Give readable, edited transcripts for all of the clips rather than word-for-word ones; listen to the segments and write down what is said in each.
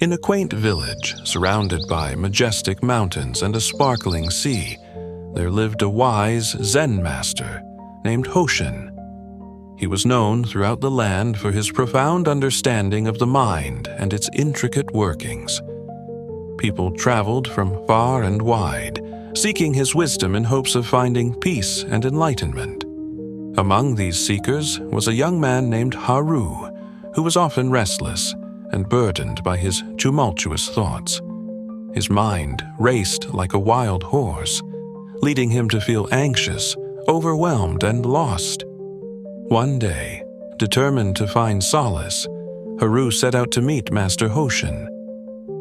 In a quaint village, surrounded by majestic mountains and a sparkling sea, there lived a wise Zen master named Hoshin. He was known throughout the land for his profound understanding of the mind and its intricate workings. People traveled from far and wide, seeking his wisdom in hopes of finding peace and enlightenment. Among these seekers was a young man named Haru, who was often restless and burdened by his tumultuous thoughts. His mind raced like a wild horse, leading him to feel anxious, overwhelmed, and lost. One day, determined to find solace, Haru set out to meet Master Hoshin.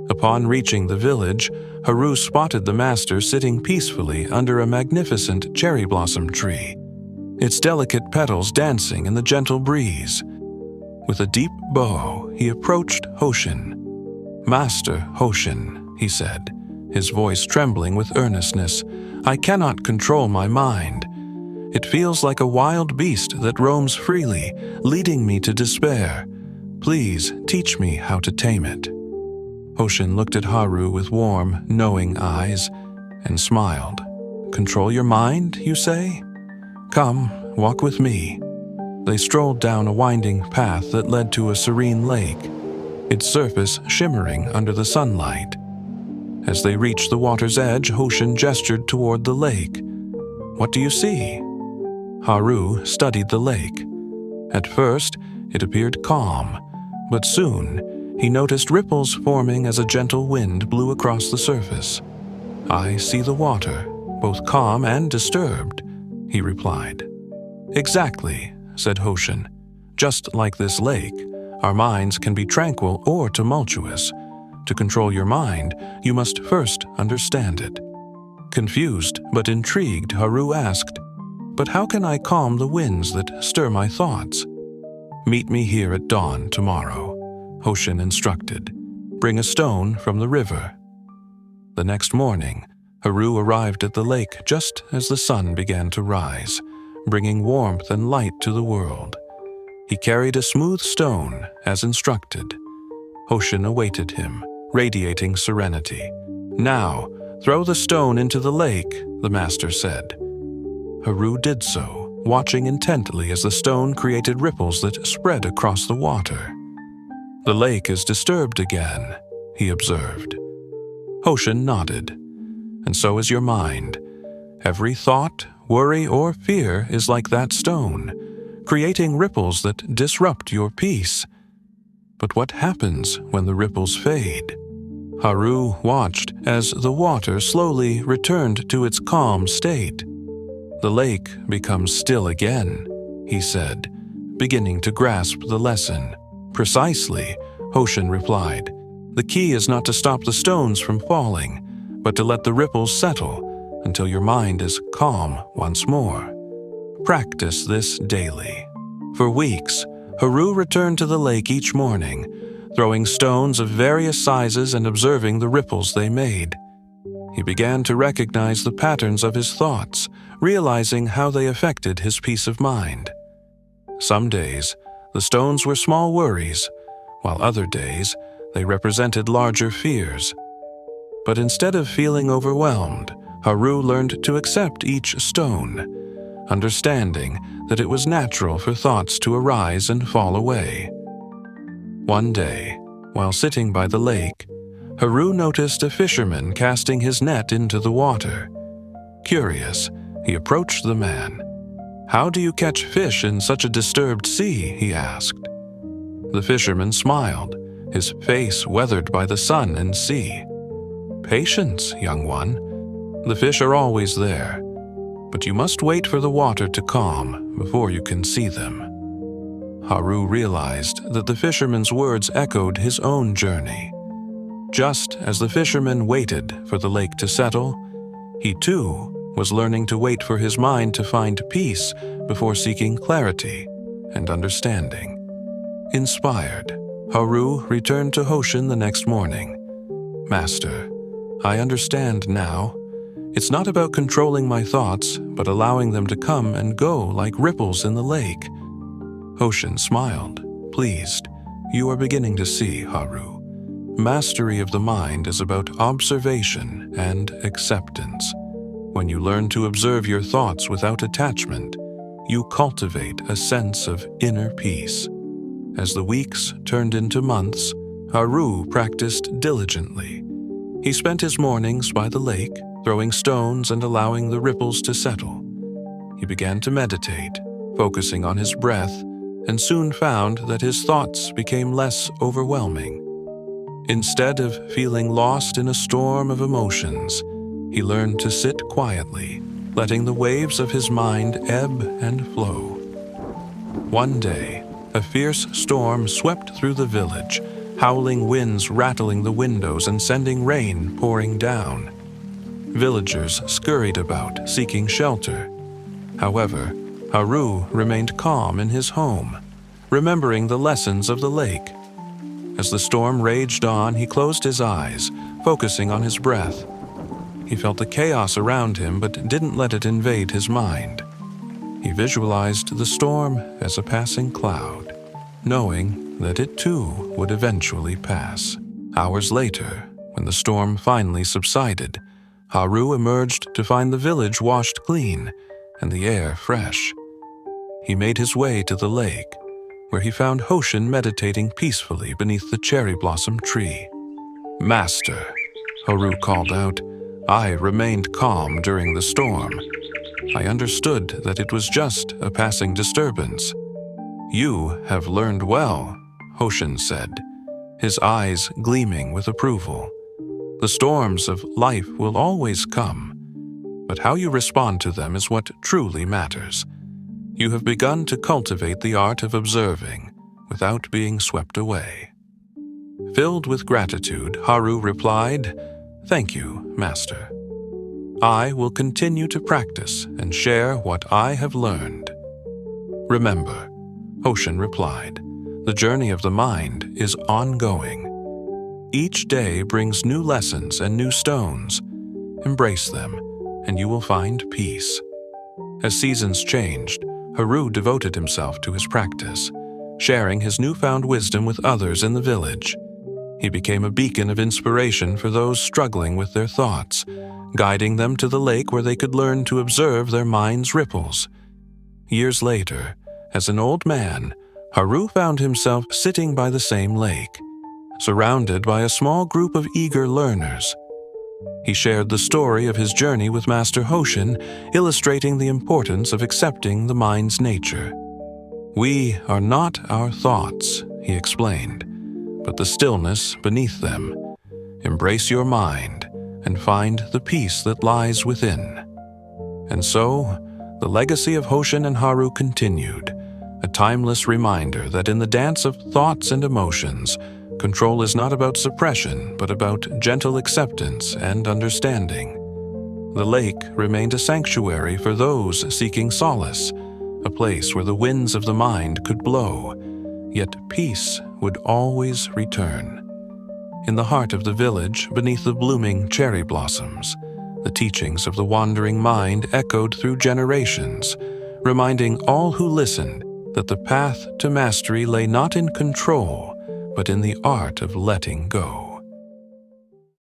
Upon reaching the village, Haru spotted the master sitting peacefully under a magnificent cherry blossom tree, its delicate petals dancing in the gentle breeze. With a deep bow, he approached Hoshin. "Master Hoshin," he said, his voice trembling with earnestness, "I cannot control my mind. It feels like a wild beast that roams freely, leading me to despair. Please teach me how to tame it." Hoshin looked at Haru with warm, knowing eyes and smiled. "Control your mind, you say? Come, walk with me." They strolled down a winding path that led to a serene lake, its surface shimmering under the sunlight. As they reached the water's edge, Hoshin gestured toward the lake. "What do you see?" Haru studied the lake. At first, it appeared calm, but soon he noticed ripples forming as a gentle wind blew across the surface. "I see the water, both calm and disturbed," he replied. "Exactly," said Hoshin. "Just like this lake, our minds can be tranquil or tumultuous. To control your mind, you must first understand it." Confused but intrigued, Haru asked, "But how can I calm the winds that stir my thoughts?" "Meet me here at dawn tomorrow," Hoshin instructed. "Bring a stone from the river." The next morning, Haru arrived at the lake just as the sun began to rise, bringing warmth and light to the world. He carried a smooth stone, as instructed. Hoshin awaited him, radiating serenity. "Now, throw the stone into the lake," the master said. Haru did so, watching intently as the stone created ripples that spread across the water. "The lake is disturbed again," he observed. Hoshin nodded. "And so is your mind. Every thought, worry, or fear is like that stone, creating ripples that disrupt your peace. But what happens when the ripples fade?" Haru watched as the water slowly returned to its calm state. "The lake becomes still again," he said, beginning to grasp the lesson. "Precisely," Hoshin replied. "The key is not to stop the stones from falling, but to let the ripples settle until your mind is calm once more. Practice this daily." For weeks, Haru returned to the lake each morning, throwing stones of various sizes and observing the ripples they made. He began to recognize the patterns of his thoughts, realizing how they affected his peace of mind. Some days, the stones were small worries, while other days, they represented larger fears. But instead of feeling overwhelmed, Haru learned to accept each stone, understanding that it was natural for thoughts to arise and fall away. One day, while sitting by the lake, Haru noticed a fisherman casting his net into the water. Curious, he approached the man. "How do you catch fish in such a disturbed sea?" he asked. The fisherman smiled, his face weathered by the sun and sea. "Patience, young one. The fish are always there, but you must wait for the water to calm before you can see them." Haru realized that the fisherman's words echoed his own journey. Just as the fisherman waited for the lake to settle, he too was learning to wait for his mind to find peace before seeking clarity and understanding. Inspired, Haru returned to Hoshin the next morning. "Master, I understand now. It's not about controlling my thoughts, but allowing them to come and go like ripples in the lake." Hoshin smiled, pleased. "You are beginning to see, Haru. Mastery of the mind is about observation and acceptance. When you learn to observe your thoughts without attachment, you cultivate a sense of inner peace. As the weeks turned into months, Haru practiced diligently. He spent his mornings by the lake, throwing stones and allowing the ripples to settle. He began to meditate, focusing on his breath, and soon found that his thoughts became less overwhelming. Instead of feeling lost in a storm of emotions, he learned to sit quietly, letting the waves of his mind ebb and flow. One day, a fierce storm swept through the village, howling winds rattling the windows and sending rain pouring down. Villagers scurried about, seeking shelter. However, Haru remained calm in his home, remembering the lessons of the lake. As the storm raged on, he closed his eyes, focusing on his breath. He felt the chaos around him but didn't let it invade his mind. He visualized the storm as a passing cloud, knowing that it too would eventually pass. Hours later, when the storm finally subsided, Haru emerged to find the village washed clean and the air fresh. He made his way to the lake, where he found Hoshin meditating peacefully beneath the cherry blossom tree. "Master," Haru called out, "I remained calm during the storm. I understood that it was just a passing disturbance." "You have learned well," Hoshin said, his eyes gleaming with approval. "The storms of life will always come, but how you respond to them is what truly matters. You have begun to cultivate the art of observing without being swept away." Filled with gratitude, Haru replied, "Thank you, Master. I will continue to practice and share what I have learned." "Remember," Hoshin replied, "the journey of the mind is ongoing. Each day brings new lessons and new stones. Embrace them, and you will find peace." As seasons changed, Haru devoted himself to his practice, sharing his newfound wisdom with others in the village. He became a beacon of inspiration for those struggling with their thoughts, guiding them to the lake where they could learn to observe their mind's ripples. Years later, as an old man, Haru found himself sitting by the same lake, surrounded by a small group of eager learners. He shared the story of his journey with Master Hoshin, illustrating the importance of accepting the mind's nature. "We are not our thoughts," he explained, "but the stillness beneath them. Embrace your mind and find the peace that lies within." And so, the legacy of Hoshin and Haru continued, a timeless reminder that in the dance of thoughts and emotions, control is not about suppression, but about gentle acceptance and understanding. The lake remained a sanctuary for those seeking solace, a place where the winds of the mind could blow, yet peace would always return. In the heart of the village, beneath the blooming cherry blossoms, the teachings of the wandering mind echoed through generations, reminding all who listened that the path to mastery lay not in control, but in the art of letting go.